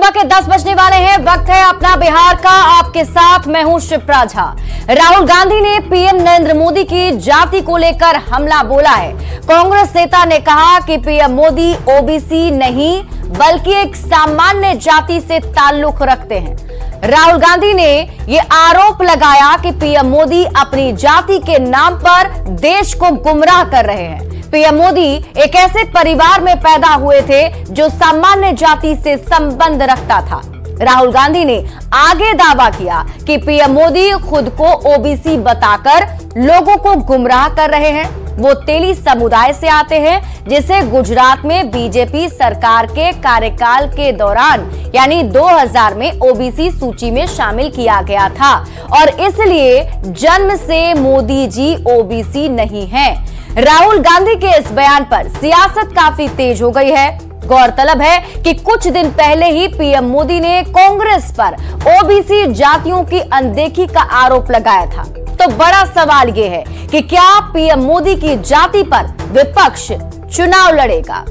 सुबह के 10 बजने वाले हैं। वक्त है अपना बिहार का। आपके साथ मैं हूं शिप्रा झा। राहुल गांधी ने पीएम नरेंद्र मोदी की जाति को लेकर हमला बोला है। कांग्रेस नेता ने कहा कि पीएम मोदी ओबीसी नहीं बल्कि एक सामान्य जाति से ताल्लुक रखते हैं। राहुल गांधी ने ये आरोप लगाया कि पीएम मोदी अपनी जाति के नाम पर देश को गुमराह कर रहे हैं। पीएम मोदी एक ऐसे परिवार में पैदा हुए थे जो सामान्य जाति से संबंध रखता था। राहुल गांधी ने आगे दावा किया कि पीएम मोदी खुद को ओबीसी बताकर लोगों को गुमराह कर रहे हैं। वो तेली समुदाय से आते हैं जिसे गुजरात में बीजेपी सरकार के कार्यकाल के दौरान यानी 2000 में ओबीसी सूची में शामिल किया गया था और इसलिए जन्म से मोदी जी ओबीसी नहीं हैं। राहुल गांधी के इस बयान पर सियासत काफी तेज हो गई है। गौरतलब है कि कुछ दिन पहले ही पीएम मोदी ने कांग्रेस पर ओबीसी जातियों की अनदेखी का आरोप लगाया था। तो बड़ा सवाल यह है कि क्या पीएम मोदी की जाति पर विपक्ष चुनाव लड़ेगा?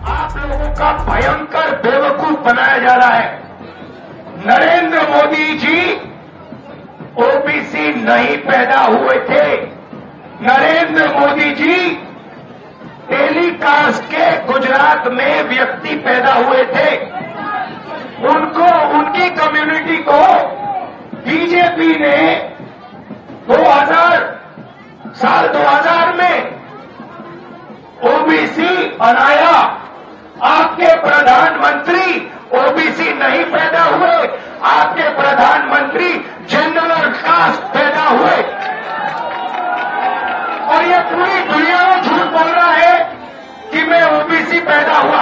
आप लोगों का भयंकर बेवकूफ बनाया जा रहा है। नरेंद्र मोदी जी ओबीसी नहीं पैदा हुए थे। नरेंद्र मोदी जी टेलीकास्ट के गुजरात में व्यक्ति पैदा हुए थे। उनको उनकी कम्युनिटी को बीजेपी ने 2000 में ओबीसी बनाया। आपके प्रधानमंत्री ओबीसी नहीं पैदा हुए, आपके प्रधानमंत्री जनरल कास्ट पैदा हुए। और ये पूरी दुनिया में झूठ बोल रहा है कि मैं ओबीसी पैदा हुआ।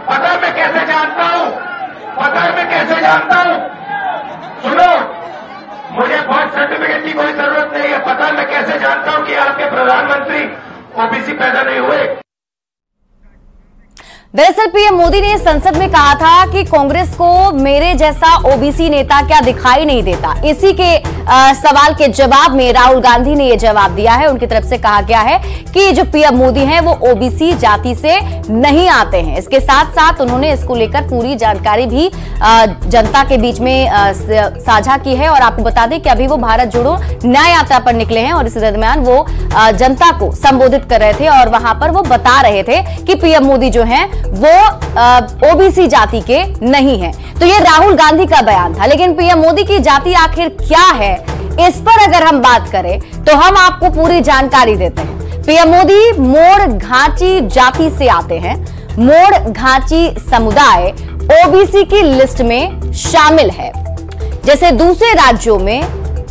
पता मैं कैसे जानता हूं? पता है मैं कैसे जानता हूं? सुनो, मुझे बर्थ सर्टिफिकेट की कोई जरूरत नहीं है। पता मैं कैसे जानता हूं कि आपके प्रधानमंत्री ओबीसी पैदा नहीं हुए। दरअसल पीएम मोदी ने संसद में कहा था कि कांग्रेस को मेरे जैसा ओबीसी नेता क्या दिखाई नहीं देता। इसी के सवाल के जवाब में राहुल गांधी ने यह जवाब दिया है। उनकी तरफ से कहा गया है कि जो पीएम मोदी हैं वो ओबीसी जाति से नहीं आते हैं। इसके साथ साथ उन्होंने इसको लेकर पूरी जानकारी भी जनता के बीच में साझा की है। और आपको बता दें कि अभी वो भारत जोड़ो न्याय यात्रा पर निकले हैं और इसी दरमियान वो जनता को संबोधित कर रहे थे और वहां पर वो बता रहे थे कि पीएम मोदी जो हैं वो ओबीसी जाति के नहीं हैं। तो ये राहुल गांधी का बयान था। लेकिन पीएम मोदी की जाति आखिर क्या है, इस पर अगर हम बात करें तो हम आपको पूरी जानकारी देते हैं। पीएम मोदी मोड़ घाची जाति से आते हैं। मोड़ घाची समुदाय ओबीसी की लिस्ट में शामिल है। जैसे दूसरे राज्यों में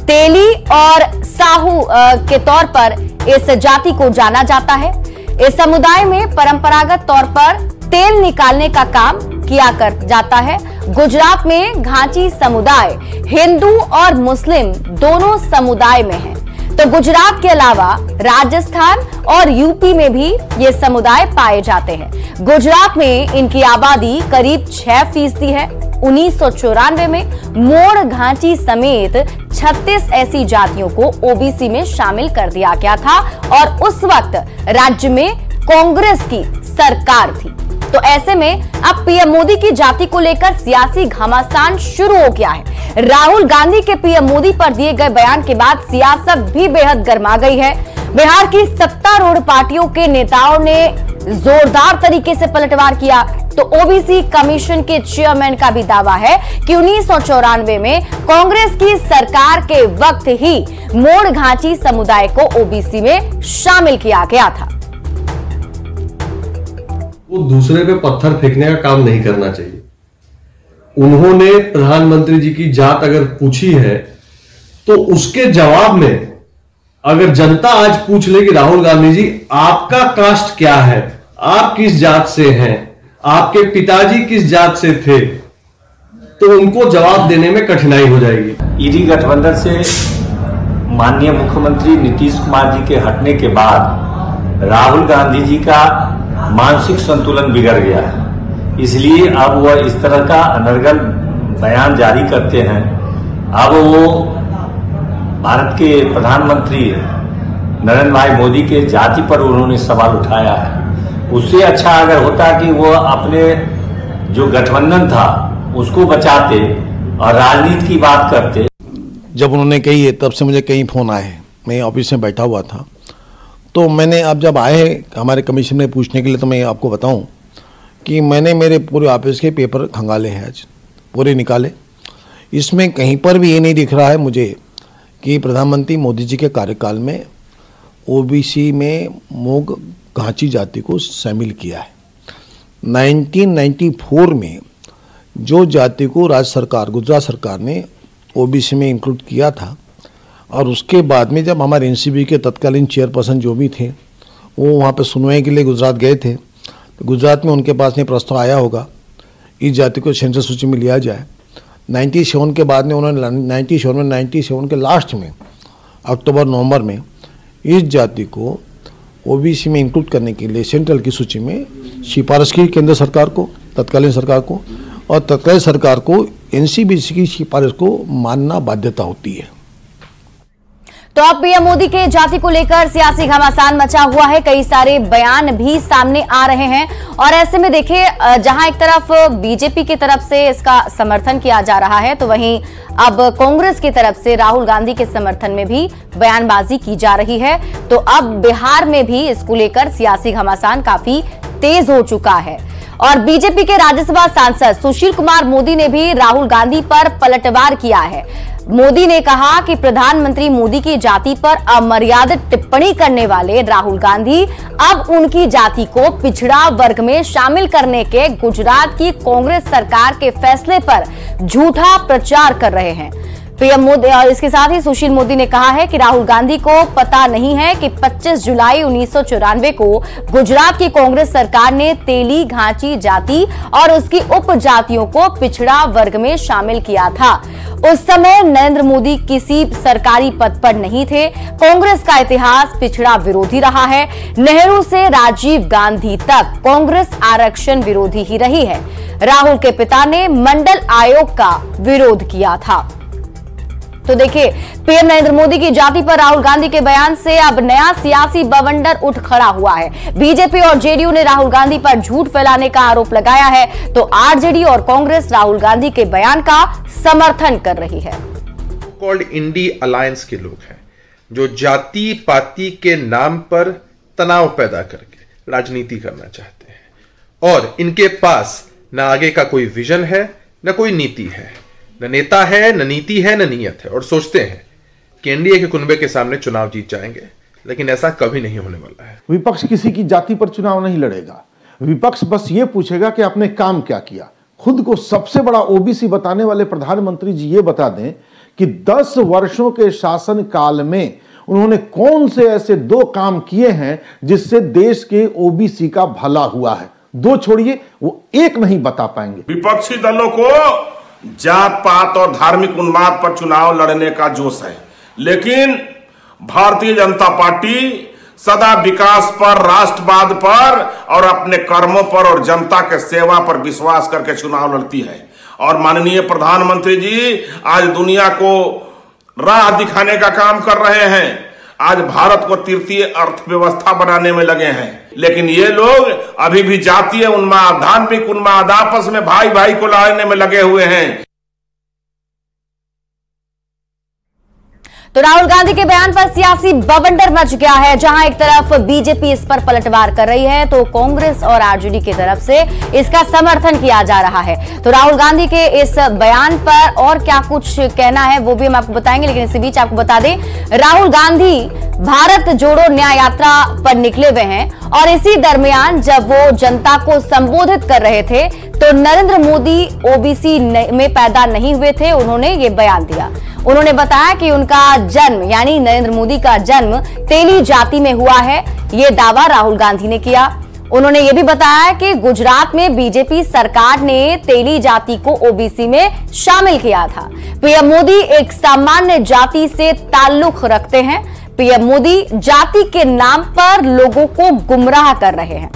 तेली और साहू के तौर पर इस जाति को जाना जाता है। इस समुदाय में परंपरागत तौर पर तेल निकालने का काम किया कर जाता है। गुजरात में घाची समुदाय हिंदू और मुस्लिम दोनों समुदाय में है। तो गुजरात के अलावा राजस्थान और यूपी में भी ये समुदाय पाए जाते हैं। गुजरात में इनकी आबादी करीब 6% है। 1994 में मोड़ घाची समेत 36 ऐसी जातियों को ओबीसी में शामिल कर दिया गया था और उस वक्त राज्य में कांग्रेस की सरकार थी। तो ऐसे में अब पीएम मोदी की जाति को लेकर सियासी घमासान शुरू हो गया है। राहुल गांधी के पीएम मोदी पर दिए गए बयान के बाद सियासत भी बेहद गर्मा गई है। बिहार की सत्तारूढ़ पार्टियों के नेताओं ने जोरदार तरीके से पलटवार किया। तो ओबीसी कमीशन के चेयरमैन का भी दावा है कि 1994 में कांग्रेस की सरकार के वक्त ही मोड़ घाची समुदाय को ओबीसी में शामिल किया गया था। वो दूसरे पे पत्थर फेंकने का काम नहीं करना चाहिए। उन्होंने प्रधानमंत्री जी की जात अगर पूछी है तो उसके जवाब में अगर जनता आज पूछ ले कि राहुल गांधी जी आपका कास्ट क्या है, आप किस जात से हैं, आपके पिताजी किस जात से थे, तो उनको जवाब देने में कठिनाई हो जाएगी। ईडी गठबंधन से माननीय मुख्यमंत्री नीतीश कुमार जी के हटने के बाद राहुल गांधी जी का मानसिक संतुलन बिगड़ गया है। इसलिए अब वह इस तरह का अनर्गल बयान जारी करते हैं। अब वो भारत के प्रधानमंत्री नरेंद्र भाई मोदी के जाति पर उन्होंने सवाल उठाया है। उससे अच्छा अगर होता कि वो अपने जो गठबंधन था उसको बचाते और राजनीति की बात करते। जब उन्होंने कही है तब से मुझे कई फ़ोन आए, मैं ऑफिस में बैठा हुआ था, तो मैंने अब जब आए हमारे कमीशन में पूछने के लिए, तो मैं आपको बताऊं कि मैंने मेरे पूरे ऑफिस के पेपर खंगाले हैं, आज पूरे निकाले। इसमें कहीं पर भी ये नहीं दिख रहा है मुझे कि प्रधानमंत्री मोदी जी के कार्यकाल में ओबीसी में मूग घांची जाति को शामिल किया है। 1994 में जो जाति को राज्य सरकार, गुजरात सरकार ने ओबीसी में इंक्लूड किया था, और उसके बाद में जब हमारे एनसीबी के तत्कालीन चेयरपर्सन जो भी थे वो वहाँ पे सुनवाई के लिए गुजरात गए थे, तो गुजरात में उनके पास में प्रस्ताव आया होगा इस जाति को सेंसर सूची में लिया जाए। 97 के बाद में उन्होंने 97 के लास्ट में अक्टूबर नवंबर में इस जाति को ओबीसी में इंक्लूड करने के लिए सेंट्रल की सूची में सिफारिश की केंद्र सरकार को, तत्कालीन सरकार को, और तत्कालीन सरकार को एनसीबी की सिफारिश को मानना बाध्यता होती है। तो अब पीएम मोदी के जाति को लेकर सियासी घमासान मचा हुआ है, कई सारे बयान भी सामने आ रहे हैं, और ऐसे में देखिए जहां एक तरफ बीजेपी की तरफ से इसका समर्थन किया जा रहा है, तो वहीं अब कांग्रेस की तरफ से राहुल गांधी के समर्थन में भी बयानबाजी की जा रही है। तो अब बिहार में भी इसको लेकर सियासी घमासान काफी तेज हो चुका है, और बीजेपी के राज्यसभा सांसद सुशील कुमार मोदी ने भी राहुल गांधी पर पलटवार किया है। मोदी ने कहा कि प्रधानमंत्री मोदी की जाति पर अमर्यादित टिप्पणी करने वाले राहुल गांधी अब उनकी जाति को पिछड़ा वर्ग में शामिल करने के गुजरात की कांग्रेस सरकार के फैसले पर झूठा प्रचार कर रहे हैं। पीएम मोदी, और इसके साथ ही सुशील मोदी ने कहा है कि राहुल गांधी को पता नहीं है कि 25 जुलाई 1994 को गुजरात की कांग्रेस सरकार ने तेली घांची जाति और उसकी उपजातियों को पिछड़ा वर्ग में शामिल किया था। उस समय नरेंद्र मोदी किसी सरकारी पद पर नहीं थे। कांग्रेस का इतिहास पिछड़ा विरोधी रहा है। नेहरू से राजीव गांधी तक कांग्रेस आरक्षण विरोधी ही रही है। राहुल के पिता ने मंडल आयोग का विरोध किया था। तो देखिए, पीएम नरेंद्र मोदी की जाति पर राहुल गांधी के बयान से अब नया सियासी बवंडर उठ खड़ा हुआ है। बीजेपी और जेडीयू ने राहुल गांधी पर झूठ फैलाने का आरोप लगाया है, तो आरजेडी और कांग्रेस राहुल गांधी के बयान का समर्थन कर रही है। कॉल्ड इंडी अलायंस के लोग हैं जो जाति पाति के नाम पर तनाव पैदा करके राजनीति करना चाहते हैं, और इनके पास न आगे का कोई विजन है, न कोई नीति है, न नेता है, न नीति है, न नीयत है, और सोचते हैं कि एनडीए के कुनबे के सामने चुनाव जीत जाएंगे, लेकिन ऐसा कभी नहीं होने वाला है। विपक्ष किसी की जाति पर चुनाव नहीं लड़ेगा। विपक्ष बस ये पूछेगा कि आपने काम क्या किया। खुद को सबसे बड़ा ओबीसी बताने वाले प्रधानमंत्री जी ये बता दें कि 10 वर्षों के शासन काल में उन्होंने कौन से ऐसे 2 काम किए हैं जिससे देश के ओबीसी का भला हुआ है। 2 छोड़िए, वो एक नहीं बता पाएंगे। विपक्षी दलों को जात पात और धार्मिक उन्माद पर चुनाव लड़ने का जोश है, लेकिन भारतीय जनता पार्टी सदा विकास पर, राष्ट्रवाद पर और अपने कर्मों पर और जनता के सेवा पर विश्वास करके चुनाव लड़ती है। और माननीय प्रधानमंत्री जी आज दुनिया को राह दिखाने का काम कर रहे हैं। आज भारत को तृतीय अर्थव्यवस्था बनाने में लगे हैं, लेकिन ये लोग अभी भी जातीय उन्माद, धार्मिक उन्माद, आपस में भाई भाई को लड़ने में लगे हुए हैं। तो राहुल गांधी के बयान पर सियासी बवंडर मच गया है। जहां एक तरफ बीजेपी इस पर पलटवार कर रही है, तो कांग्रेस और आरजेडी की तरफ से इसका समर्थन किया जा रहा है। तो राहुल गांधी के इस बयान पर और क्या कुछ कहना है वो भी हम आपको बताएंगे, लेकिन इसी बीच आपको बता दें, राहुल गांधी भारत जोड़ो न्याय यात्रा पर निकले हुए हैं, और इसी दरमियान जब वो जनता को संबोधित कर रहे थे तो नरेंद्र मोदी ओबीसी में पैदा नहीं हुए थे। उन्होंने ये बयान दिया। उन्होंने बताया कि उनका जन्म, यानी नरेंद्र मोदी का जन्म तेली जाति में हुआ है। ये दावा राहुल गांधी ने किया। उन्होंने ये भी बताया कि गुजरात में बीजेपी सरकार ने तेली जाति को ओबीसी में शामिल किया था। पीएम मोदी एक सामान्य जाति से ताल्लुक रखते हैं। पीएम मोदी जाति के नाम पर लोगों को गुमराह कर रहे हैं।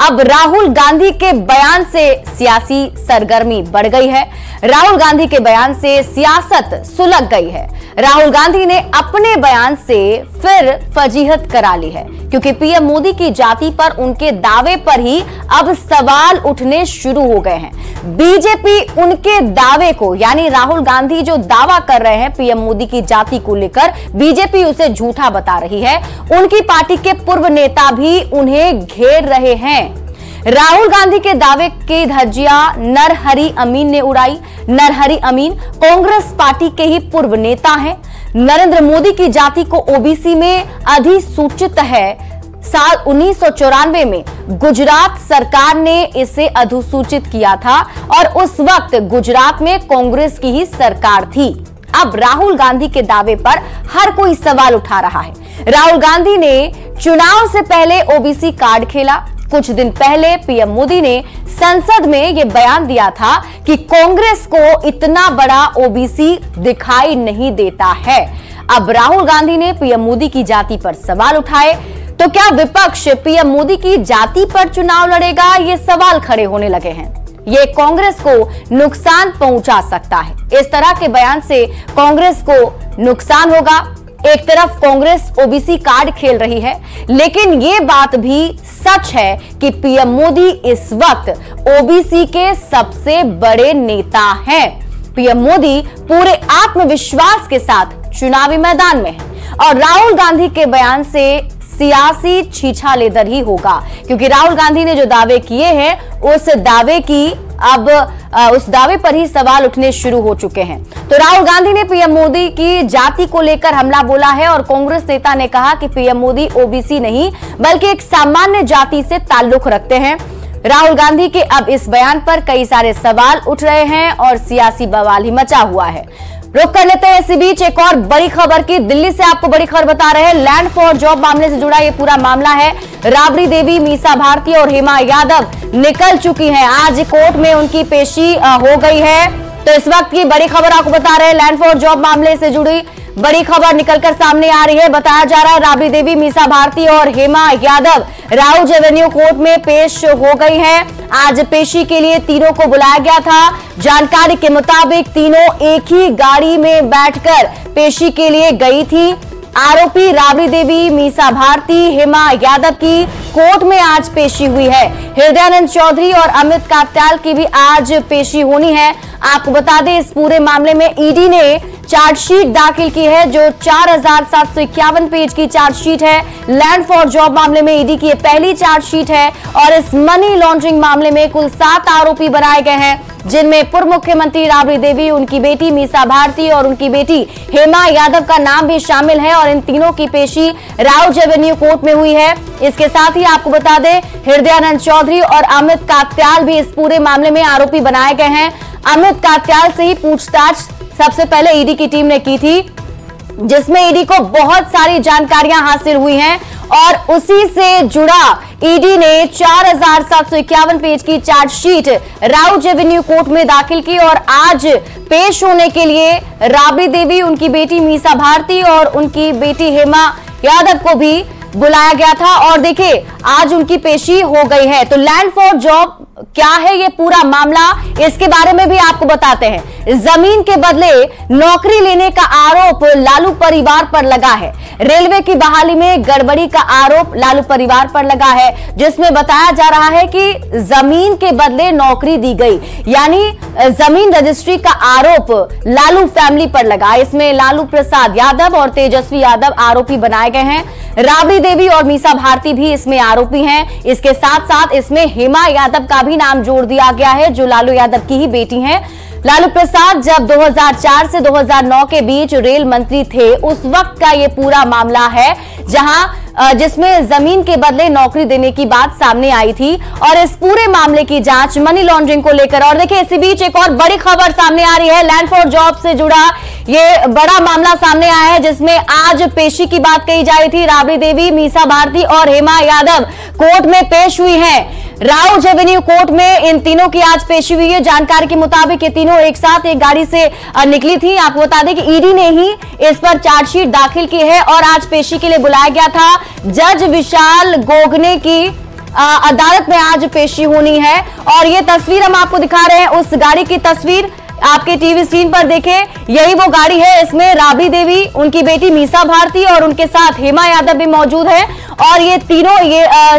अब राहुल गांधी के बयान से सियासी सरगर्मी बढ़ गई है। राहुल गांधी के बयान से सियासत सुलग गई है। राहुल गांधी ने अपने बयान से फिर फजीहत करा ली है, क्योंकि पीएम मोदी की जाति पर उनके दावे पर ही अब सवाल उठने शुरू हो गए हैं। बीजेपी उनके दावे को, यानी राहुल गांधी जो दावा कर रहे हैं पीएम मोदी की जाति को लेकर, बीजेपी उसे झूठा बता रही है। उनकी पार्टी के पूर्व नेता भी उन्हें घेर रहे हैं। राहुल गांधी के दावे की धज्जियां नरहरि अमीन ने उड़ाई। नरहरि अमीन कांग्रेस पार्टी के ही पूर्व नेता हैं। नरेंद्र मोदी की जाति को ओबीसी में अधिसूचित है। साल 1994 में गुजरात सरकार ने इसे अधिसूचित किया था और उस वक्त गुजरात में कांग्रेस की ही सरकार थी। अब राहुल गांधी के दावे पर हर कोई सवाल उठा रहा है। राहुल गांधी ने चुनाव से पहले ओबीसी कार्ड खेला। कुछ दिन पहले पीएम मोदी ने संसद में यह बयान दिया था कि कांग्रेस को इतना बड़ा ओबीसी दिखाई नहीं देता है। अब राहुल गांधी ने पीएम मोदी की जाति पर सवाल उठाए, तो क्या विपक्ष पीएम मोदी की जाति पर चुनाव लड़ेगा? ये सवाल खड़े होने लगे हैं। ये कांग्रेस को नुकसान पहुंचा सकता है। इस तरह के बयान से कांग्रेस को नुकसान होगा। एक तरफ कांग्रेस ओबीसी कार्ड खेल रही है, लेकिन ये बात भी सच है कि पीएम मोदी इस वक्त ओबीसी के सबसे बड़े नेता हैं। पीएम मोदी पूरे आत्मविश्वास के साथ चुनावी मैदान में है और राहुल गांधी के बयान से सियासी छीछालेदर ही होगा, क्योंकि राहुल गांधी ने जो दावे किए हैं उस दावे पर ही सवाल उठने शुरू हो चुके हैं। तो राहुल गांधी ने पीएम मोदी की जाति को लेकर हमला बोला है और कांग्रेस नेता ने कहा कि पीएम मोदी ओबीसी नहीं बल्कि एक सामान्य जाति से ताल्लुक रखते हैं। राहुल गांधी के अब इस बयान पर कई सारे सवाल उठ रहे हैं और सियासी बवाल ही मचा हुआ है। रुक कर लेते हैं इसी बीच एक और बड़ी खबर की। दिल्ली से आपको बड़ी खबर बता रहे हैं। लैंड फॉर जॉब मामले से जुड़ा ये पूरा मामला है। राबड़ी देवी, मीसा भारती और हेमा यादव निकल चुकी हैं। आज कोर्ट में उनकी पेशी हो गई है। तो इस वक्त की बड़ी खबर आपको बता रहे हैं। लैंड फॉर जॉब मामले से जुड़ी बड़ी खबर निकलकर सामने आ रही है। बताया जा रहा है राबड़ी देवी, मीसा भारती और हेमा यादव राउज एवेन्यू कोर्ट में पेश हो गई हैं। आज पेशी के लिए तीनों को बुलाया गया था। जानकारी के मुताबिक तीनों एक ही गाड़ी में बैठकर पेशी के लिए गई थी। आरोपी राबड़ी देवी, मीसा भारती, हेमा यादव की कोर्ट में आज पेशी हुई है। हृदयानंद चौधरी और अमित कात्याल की भी आज पेशी होनी है। आपको बता दें इस पूरे मामले में ईडी ने चार्जशीट दाखिल की है, जो 4751 पेज की चार्जशीट है। लैंड फॉर जॉब मामले में ईडी की पहली चार्जशीट है और इस मनी लॉन्ड्रिंग मामले में कुल 7 आरोपी बनाए गए हैं, जिनमें पूर्व मुख्यमंत्री राबड़ी देवी, उनकी बेटी मीसा भारती और उनकी बेटी हेमा यादव का नाम भी शामिल है और इन तीनों की पेशी राउज एवेन्यू कोर्ट में हुई है। इसके साथ ही आपको बता दें हृदयानंद चौधरी और अमित कात्याल भी इस पूरे मामले में आरोपी बनाए गए हैं। अमित कात्याल से ही पूछताछ सबसे पहले ईडी की टीम ने की थी, जिसमें ईडी को बहुत सारी जानकारियां हासिल हुई हैं और उसी से जुड़ा ईडी ने 4751 पेज की चार्जशीट राउज एवेन्यू कोर्ट में दाखिल की और आज पेश होने के लिए राबड़ी देवी, उनकी बेटी मीसा भारती और उनकी बेटी हेमा यादव को भी बुलाया गया था। और देखिए आज उनकी पेशी हो गई है। तो लैंड फॉर जॉब क्या है ये पूरा मामला, इसके बारे में भी आपको बताते हैं। जमीन के बदले नौकरी लेने का आरोप लालू परिवार पर लगा है। रेलवे की बहाली में गड़बड़ी का आरोप लालू परिवार पर लगा है, जिसमें बताया जा रहा है कि जमीन के बदले नौकरी दी गई, यानी जमीन रजिस्ट्री का आरोप लालू फैमिली पर लगा। इसमें लालू प्रसाद यादव और तेजस्वी यादव आरोपी बनाए गए हैं। राबड़ी देवी और मीसा भारती भी इसमें आरोपी हैं। इसके साथ साथ इसमें हेमा यादव का भी नाम जोड़ दिया गया है, जो लालू यादव की ही बेटी हैं। लालू प्रसाद जब 2004 से 2009 के बीच रेल मंत्री थे, उस वक्त का ये पूरा मामला है, जिसमें जमीन के बदले नौकरी देने की बात सामने आई थी और इस पूरे मामले की जांच मनी लॉन्ड्रिंग को लेकर। और देखिए इसी बीच एक और बड़ी खबर सामने आ रही है। लैंड फॉर जॉब से जुड़ा ये बड़ा मामला सामने आया है, जिसमें आज पेशी की बात कही जा रही थी। राबड़ी देवी, मीसा भारती और हेमा यादव कोर्ट में पेश हुई हैं। राउज एवेन्यू कोर्ट में इन तीनों की आज पेशी हुई है। जानकारी के मुताबिक ये तीनों एक साथ एक गाड़ी से निकली थी। आपको बता दें कि ईडी ने ही इस पर चार्जशीट दाखिल की है और आज पेशी के लिए बुलाया गया था। जज विशाल गोगने की अदालत में आज पेशी होनी है। और ये तस्वीर हम आपको दिखा रहे हैं, उस गाड़ी की तस्वीर आपके टीवी स्क्रीन पर देखें, यही वो गाड़ी है। इसमें राबड़ी देवी, उनकी बेटी मीसा भारती और उनके साथ हेमा यादव भी मौजूद है। और ये तीनों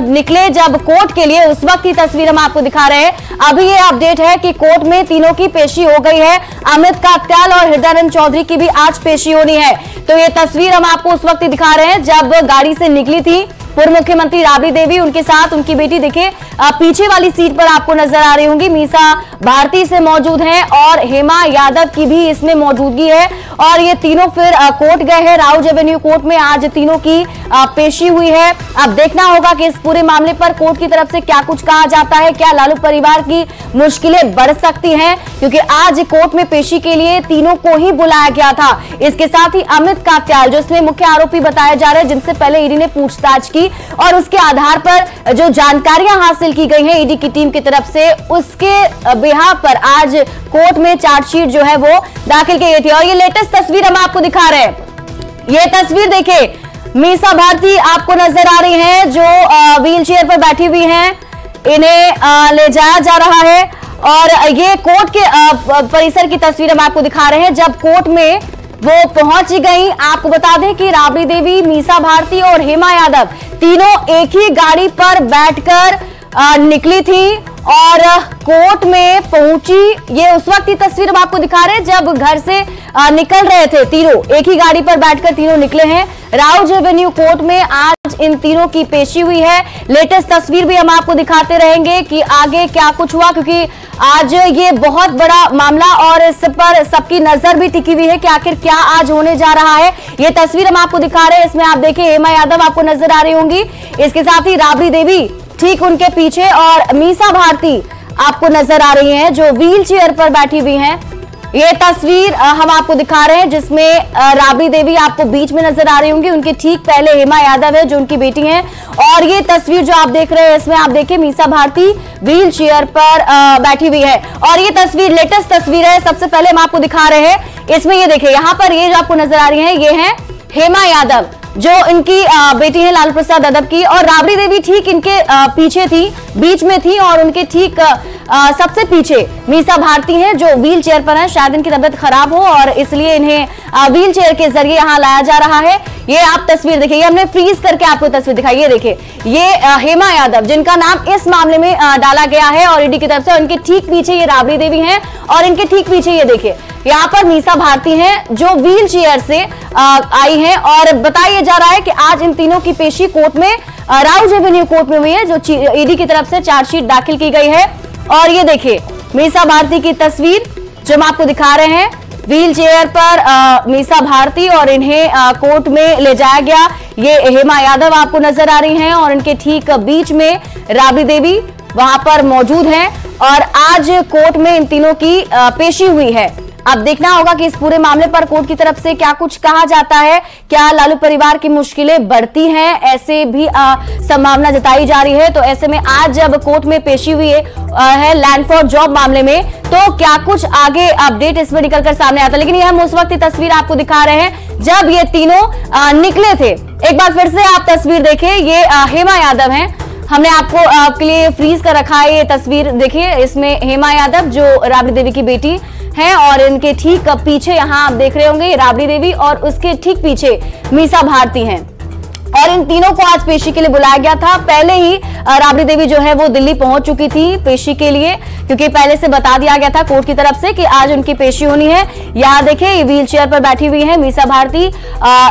निकले जब कोर्ट के लिए, उस वक्त की तस्वीर हम आपको दिखा रहे हैं। अभी ये अपडेट है कि कोर्ट में तीनों की पेशी हो गई है। अमित कात्याल और हृदयानंद चौधरी की भी आज पेशी होनी है। तो ये तस्वीर हम आपको उस वक्त दिखा रहे हैं जब गाड़ी से निकली थी पूर्व मुख्यमंत्री राबड़ी देवी, उनके साथ उनकी बेटी देखिए पीछे वाली सीट पर आपको नजर आ रही होंगी, मीसा भारती से मौजूद हैं और हेमा यादव की भी इसमें मौजूदगी है। और ये तीनों फिर कोर्ट गए हैं, राउज एवेन्यू कोर्ट में आज तीनों की पेशी हुई है। अब देखना होगा कि इस पूरे मामले पर कोर्ट की तरफ से क्या कुछ कहा जाता है, क्या लालू परिवार की मुश्किलें बढ़ सकती हैं, क्योंकि आज कोर्ट में पेशी के लिए तीनों को ही बुलाया गया था। इसके साथ ही अमित कात्याल, जो इसमें मुख्य आरोपी बताया जा रहा है, जिनसे पहले ईडी ने पूछताछ की और उसके आधार पर जो जानकारियां हासिल की गई हैं ईडी की टीम की तरफ से, उसके बिहाफ पर आज कोर्ट में चार्जशीट जो है वो दाखिल की गई थी। और ये लेटेस्ट तस्वीर हम आपको दिखा रहे हैं, ये तस्वीर देखिए, मीसा भारती आपको नजर आ रही हैं जो व्हील चेयर पर बैठी हुई हैं, इन्हें ले जाया जा रहा है। और ये कोर्ट के परिसर की तस्वीर हम आपको दिखा रहे हैं जब कोर्ट में वो पहुंच गई। आपको बता दें कि राबड़ी देवी, मीसा भारती और हेमा यादव तीनों एक ही गाड़ी पर बैठकर निकली थी और कोर्ट में पहुंची। ये उस वक्त की तस्वीर हम आपको दिखा रहे हैं जब घर से निकल रहे थे, तीनों एक ही गाड़ी पर बैठकर तीनों निकले हैं। राउज एवेन्यू कोर्ट में आज इन तीनों की पेशी हुई है। लेटेस्ट तस्वीर भी हम आपको दिखाते रहेंगे कि आगे क्या कुछ हुआ, क्योंकि आज ये बहुत बड़ा मामला और इस पर सबकी नजर भी टिकी हुई है कि आखिर क्या आज होने जा रहा है। ये तस्वीर हम आपको दिखा रहे हैं, इसमें आप देखिए हेमा यादव आपको नजर आ रही होंगी, इसके साथ ही राबड़ी देवी ठीक उनके पीछे और मीसा भारती आपको नजर आ रही हैं जो व्हील चेयर पर बैठी हुई हैं। ये तस्वीर हम आपको दिखा रहे हैं जिसमें राबड़ी देवी आपको बीच में नजर आ रही होंगी, उनके ठीक पहले हेमा यादव है जो उनकी बेटी हैं। और ये तस्वीर जो आप देख रहे हैं इसमें आप देखिए मीसा भारती व्हील चेयर पर बैठी हुई है। और ये तस्वीर लेटेस्ट तस्वीर है, सबसे पहले हम आपको दिखा रहे हैं, इसमें ये देखिए यहाँ पर ये जो आपको नजर आ रही है ये है हेमा यादव जो इनकी बेटी है लालू प्रसाद यादव की, और राबड़ी देवी ठीक इनके पीछे थी, बीच में थी, और उनके ठीक सबसे पीछे मीसा भारती हैं जो व्हील चेयर पर हैं। शायद इनकी तबीयत खराब हो और इसलिए इन्हें व्हील चेयर के जरिए यहाँ लाया जा रहा है। ये आप तस्वीर देखिए, ये हमने फ्रीज करके आपको तस्वीर दिखाई, ये देखिए ये हेमा यादव जिनका नाम इस मामले में डाला गया है और ईडी की तरफ से, और इनके ठीक पीछे ये राबड़ी देवी हैं और इनके ठीक पीछे ये देखिए यहाँ पर मीसा भारती हैं जो व्हील चेयर से आई हैं। और बताया जा रहा है कि आज इन तीनों की पेशी कोर्ट में राउज एवेन्यू कोर्ट में हुई है जो ईडी की तरफ से चार्जशीट दाखिल की गई है। और ये देखिए मीसा भारती की तस्वीर जो हम आपको दिखा रहे हैं, व्हील चेयर पर मीसा भारती और इन्हें कोर्ट में ले जाया गया। ये हेमा यादव आपको नजर आ रही हैं और इनके ठीक बीच में राबड़ी देवी वहां पर मौजूद हैं और आज कोर्ट में इन तीनों की पेशी हुई है। अब देखना होगा कि इस पूरे मामले पर कोर्ट की तरफ से क्या कुछ कहा जाता है, क्या लालू परिवार की मुश्किलें बढ़ती हैं, ऐसे भी संभावना जताई जा रही है। तो ऐसे में आज जब कोर्ट में पेशी हुई है लैंड फॉर जॉब मामले में, तो क्या कुछ आगे अपडेट इसमें निकलकर सामने आता है। लेकिन यह हम उस वक्त की तस्वीर आपको दिखा रहे हैं जब ये तीनों निकले थे। एक बार फिर से आप तस्वीर देखिए, ये हेमा यादव हैं, हमने आपके लिए फ्रीज कर रखा है। ये तस्वीर देखिए, इसमें हेमा यादव जो राबड़ी देवी की बेटी हैं और इनके ठीक पीछे यहाँ आप देख रहे होंगे राबड़ी देवी और उसके ठीक पीछे मीसा भारती हैं। और इन तीनों को आज पेशी के लिए बुलाया गया था। पहले ही राबड़ी देवी जो है वो दिल्ली पहुंच चुकी थी पेशी के लिए, क्योंकि पहले से बता दिया गया था कोर्ट की तरफ से कि आज उनकी पेशी होनी है। यहाँ देखिए ये व्हील चेयर पर बैठी हुई है मीसा भारती,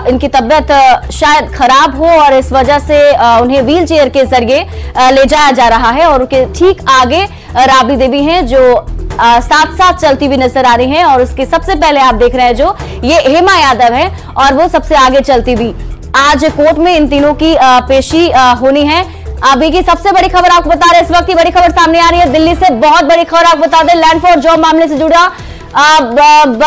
इनकी तबीयत शायद खराब हो और इस वजह से उन्हें व्हील चेयर के जरिए ले जाया जा रहा है। और उनके ठीक आगे राबड़ी देवी हैं जो साथ साथ चलती हुई नजर आ रही हैं और उसके सबसे पहले आप देख रहे हैं जो ये हेमा यादव है और वो सबसे आगे चलती हुई। आज कोर्ट में इन तीनों की पेशी होनी है। अभी की सबसे बड़ी खबर आपको बता रहे हैं, इस वक्त की बड़ी खबर सामने आ रही है दिल्ली से। बहुत बड़ी खबर आपको बता दें, लैंड फॉर जॉब मामले से जुड़ा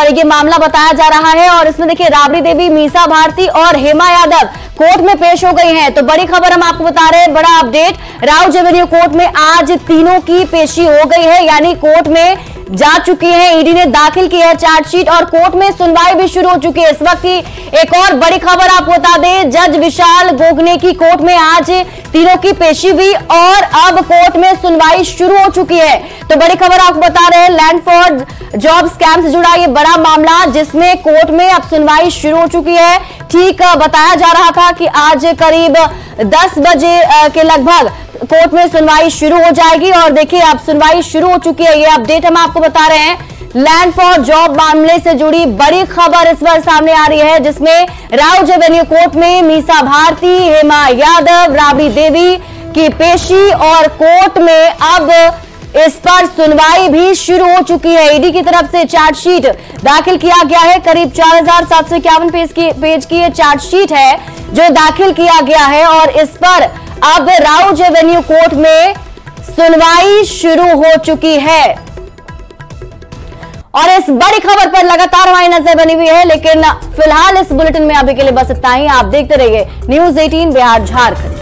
ये मामला बताया जा रहा है और इसमें देखिए राबड़ी देवी, मीसा भारती और हेमा यादव कोर्ट में पेश हो गई हैं। तो बड़ी खबर हम आपको बता रहे हैं, बड़ा अपडेट, राउज एवेन्यू कोर्ट में आज तीनों की पेशी हो गई है, यानी कोर्ट में जा चुकी है। ईडी ने दाखिल की है चार्जशीट और कोर्ट में सुनवाई भी शुरू हो चुकी है। इस वक्त की एक और बड़ी खबर आपको बता दें, जज विशाल गोगने की कोर्ट में आज तीनों की पेशी हुई और अब कोर्ट में सुनवाई शुरू हो चुकी है। तो बड़ी खबर आपको बता रहे हैं, लैंड फॉर जॉब स्कैम से जुड़ा ये बड़ा मामला जिसमें कोर्ट में अब सुनवाई शुरू हो चुकी है। ठीक बताया जा रहा था कि आज करीब 10 बजे के लगभग कोर्ट में सुनवाई शुरू हो जाएगी और देखिए अब सुनवाई शुरू हो चुकी है। ये अपडेट हम आपको बता रहे हैं। लैंड फॉर जॉब मामले से जुड़ी बड़ी खबर इस बार सामने आ रही है, जिसमें राउज एवेन्यू कोर्ट में मीसा भारती, हेमा यादव, राबड़ी देवी की पेशी और कोर्ट में अब इस पर सुनवाई भी शुरू हो चुकी है। ईडी की तरफ से चार्जशीट दाखिल किया गया है। करीब 4751 पेज की ये चार्जशीट है जो दाखिल किया गया है और इस पर अब राउज एवेन्यू कोर्ट में सुनवाई शुरू हो चुकी है। और इस बड़ी खबर पर लगातार हमारी नजर बनी हुई है, लेकिन फिलहाल इस बुलेटिन में अभी के लिए बस इतना ही। आप देखते रहिए न्यूज़ 18 बिहार झारखंड।